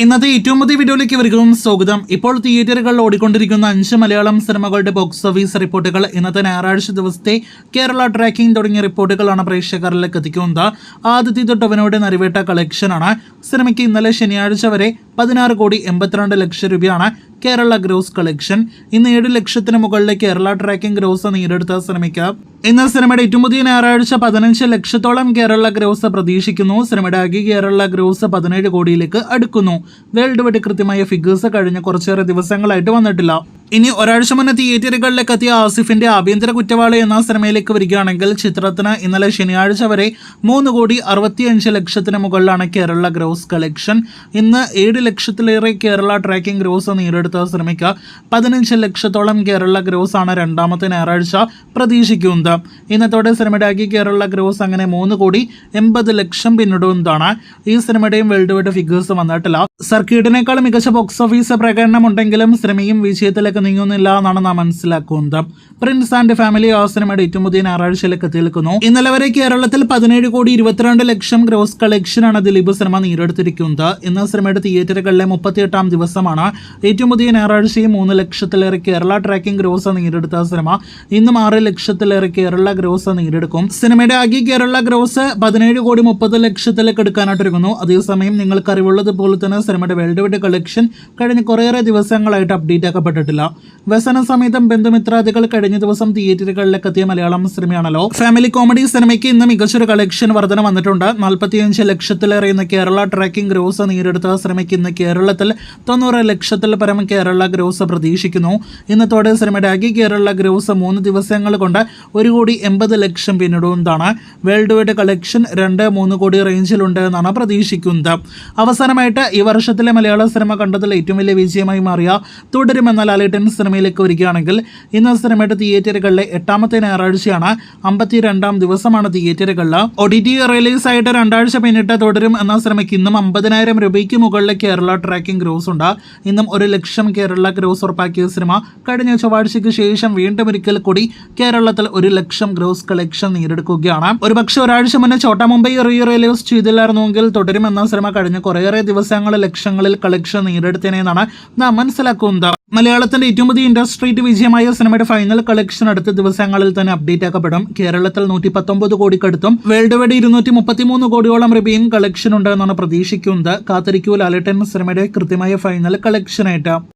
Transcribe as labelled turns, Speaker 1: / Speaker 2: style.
Speaker 1: ഇന്നത്തെ ഏറ്റവും പുതിയ വീഡിയോയിലേക്ക് ഇവർക്കും സ്വാഗതം. ഇപ്പോൾ തിയേറ്ററുകളിൽ ഓടിക്കൊണ്ടിരിക്കുന്ന 5 മലയാളം സിനിമകളുടെ ബോക്സ് ഓഫീസ് റിപ്പോർട്ടുകൾ, ഇന്നത്തെ ഞായറാഴ്ച ദിവസത്തെ കേരള ട്രാക്കിംഗ് തുടങ്ങിയ റിപ്പോർട്ടുകളാണ് പ്രേക്ഷകരിലേക്ക് എത്തിക്കുന്നത്. ആദ്യത്തെ ടൊവിനോയുടെ നരിവേട്ട കളക്ഷനാണ്. സിനിമയ്ക്ക് ഇന്നലെ ശനിയാഴ്ച വരെ 16,82,00,000 രൂപയാണ് കേരള ഗ്രോസ് കളക്ഷൻ. ഇന്ന് 7 ലക്ഷത്തിന് മുകളിലെ കേരള ട്രാക്കിംഗ് ഗ്രോസ് നേടിയെടുത്ത സിനിമയ്ക്ക് ഇന്ന് സിനിമയുടെ ഏറ്റവും പുതിയ ഞായറാഴ്ച 15 ലക്ഷത്തോളം കേരള ഗ്രോസ് പ്രതീക്ഷിക്കുന്നു. സിനിമയുടെ ആകെ കേരള ഗ്രോസ് 17 കോടിയിലേക്ക് അടുക്കുന്നു. വേൾഡ് വൈഡ് കൃത്യമായ ഫിഗേഴ്സ് കഴിഞ്ഞ കുറച്ചേറെ ദിവസങ്ങളായിട്ട് വന്നിട്ടില്ല. ഇനി ഒരാഴ്ച മുന്നേ തിയേറ്ററുകളിലേക്ക് എത്തിയ ആസിഫിന്റെ ആഭ്യന്തര കുറ്റവാളി എന്ന സിനിമയിലേക്ക് വരികയാണെങ്കിൽ ചിത്രത്തിന് ഇന്നലെ ശനിയാഴ്ച വരെ 3,65,00,000 മുകളിലാണ് കേരള ഗ്രോസ് കളക്ഷൻ. ഇന്ന് 7 ലക്ഷത്തിലേറെ കേരള ട്രാക്കിംഗ് ഗ്രോസ് നേടിയെടുത്ത സിനിമയ്ക്ക് 15 ലക്ഷത്തോളം കേരള ഗ്രോസ് ആണ് രണ്ടാമത്തെ ഞായറാഴ്ച പ്രതീക്ഷിക്കുന്നത്. ഇന്നത്തോടെ സിനിമയുടെ ആകെ കേരള ഗ്രോസ് അങ്ങനെ 3,80,00,000 പിന്നിടുന്നതാണ്. ഈ സിനിമയുടെയും വേൾഡ് വൈഡ് ഫിഗേഴ്സ് വന്നിട്ടില്ല. സർക്കിട്ടിനേക്കാൾ മികച്ച ബോക്സ് ഓഫീസ് പ്രകടനം ഉണ്ടെങ്കിലും സിനിമയും വിജയത്തിലേക്ക് നീങ്ങുന്നില്ല എന്നാണ് നാം മനസ്സിലാക്കുന്നത്. പ്രിൻസ് ആൻഡ് ഫാമിലി ആ സിനിമയുടെ ഏറ്റവും പുതിയ ഞായറാഴ്ചയിലേക്ക് എത്തിയിരിക്കുന്നു. ഇന്നലെ വരെ കേരളത്തിൽ 17,22,00,000 ഗ്രോസ് കളക്ഷനാണ് ദിലീപ് സിനിമ നേടിയെടുത്തിരിക്കുന്നത്. ഇന്ന് സിനിമയുടെ തിയേറ്ററുകളിലെ 38ാം ദിവസമാണ്. ഏറ്റവും പുതിയ ഞായറാഴ്ചയും 3 ലക്ഷത്തിലേറെ കേരള ട്രാക്കിംഗ് ഗ്രോസ് നേടിയെടുത്ത സിനിമ ഇന്നും 6 ലക്ഷത്തിലേറെ കേരള ഗ്രോസ് നേടിയെടുക്കും. സിനിമയുടെ ആകെ കേരള ഗ്രോസ് 17,30,00,000 എടുക്കാനായിട്ടിരിക്കുന്നു. അതേസമയം നിങ്ങൾക്ക് അറിവുള്ളതുപോലെ തന്നെ സിനിമയുടെ വേൾഡ് വൈഡ് കളക്ഷൻ കഴിഞ്ഞ കുറേയേറെ ദിവസങ്ങളായിട്ട് അപ്ഡേറ്റ് ആക്കപ്പെട്ടിട്ടില്ല. വ്യസന സമേതം ബന്ധുമിത്രാദികൾ കഴിഞ്ഞ ദിവസം തിയേറ്ററുകളിലേക്ക് എത്തിയ മലയാളം സിനിമയാണല്ലോ. ഫാമിലി കോമഡി സിനിമയ്ക്ക് ഇന്ന് മികച്ചൊരു കളക്ഷൻ വർധന വന്നിട്ടുണ്ട്. 45 ലക്ഷത്തിലേറെ ഇന്ന് കേരള ട്രാക്കിംഗ് ഗ്രോസ് നേടിയെടുത്ത സിനിമയ്ക്ക് ഇന്ന് കേരളത്തിൽ 90 ലക്ഷത്തിൽ പരം കേരള ഗ്രോസ് പ്രതീക്ഷിക്കുന്നു. ഇന്നത്തോടെ സിനിമയുടെ ആകെ കേരള ഗ്രോസ് 3 ദിവസങ്ങൾ കൊണ്ട് 1,80,00,000 പിന്നിടുന്നതാണ്. വേൾഡ് വൈഡ് കളക്ഷൻ 2-3 കോടി റേഞ്ചിലുണ്ട് എന്നാണ് പ്രതീക്ഷിക്കുന്നത്. അവസാനമായിട്ട് ഈ വർഷത്തിലെ മലയാള സിനിമ കണ്ടതിൽ ഏറ്റവും വലിയ വിജയമായി മാറിയ തുടരുമെന്ന ലാലേട്ടൻ സിനിമയിലേക്ക് വരികയാണെങ്കിൽ ഇന്ന് സിനിമയുടെ തിയേറ്ററുകളിലെ 8ാമത്തെ ഞായറാഴ്ചയാണ്. 52ാം ദിവസമാണ് തിയേറ്ററുകളിൽ. OTT റിലീസ് ആയിട്ട് 2 ആഴ്ച പിന്നിട്ട് തുടരും എന്ന സിനിമയ്ക്ക് ഇന്നും 50,000 രൂപയ്ക്ക് മുകളിലെ കേരള ട്രാക്കിംഗ് ഗ്രോസ് ഉണ്ട്. ഇന്നും 1 ലക്ഷം കേരള ഗ്രോസ് ഉറപ്പാക്കിയ സിനിമ കഴിഞ്ഞ ചൊവ്വാഴ്ചയ്ക്ക് ശേഷം വീണ്ടും ഒരിക്കൽ കൂടി കേരളത്തിൽ 1 ലക്ഷം ഗ്രോസ് കളക്ഷൻ നേടിയെടുക്കുകയാണ്. ഒരുപക്ഷെ ഒരാഴ്ച മുന്നേ ചോട്ടാ മുംബൈ റിലീസ് ചെയ്തില്ലായിരുന്നുവെങ്കിൽ തുടരും എന്ന സിനിമ കഴിഞ്ഞ കുറേയേറെ ദിവസങ്ങളിൽ ലക്ഷങ്ങളിൽ കളക്ഷൻ നേടിയെടുത്തേനെന്നാണ് നാം മനസ്സിലാക്കുന്നത്. മലയാളത്തിന്റെ ഏറ്റവും പുതിയ ഇൻഡസ്ട്രി വിജയമായ സിനിമയുടെ ഫൈനൽ കളക്ഷൻ അടുത്ത ദിവസങ്ങളിൽ തന്നെ അപ്ഡേറ്റ് ആക്കപ്പെടും. കേരളത്തിൽ 119 കോടിക്കടുത്തും വേൾഡ് വൈഡ് 233 കോടിയോളം രൂപയും കളക്ഷൻ ഉണ്ട് എന്നാണ് പ്രതീക്ഷിക്കുന്നത്. കാത്തിരിക്കൂ ലാലേട്ടൻ സിനിമയുടെ കൃത്യമായ ഫൈനൽ കളക്ഷനായിട്ട്.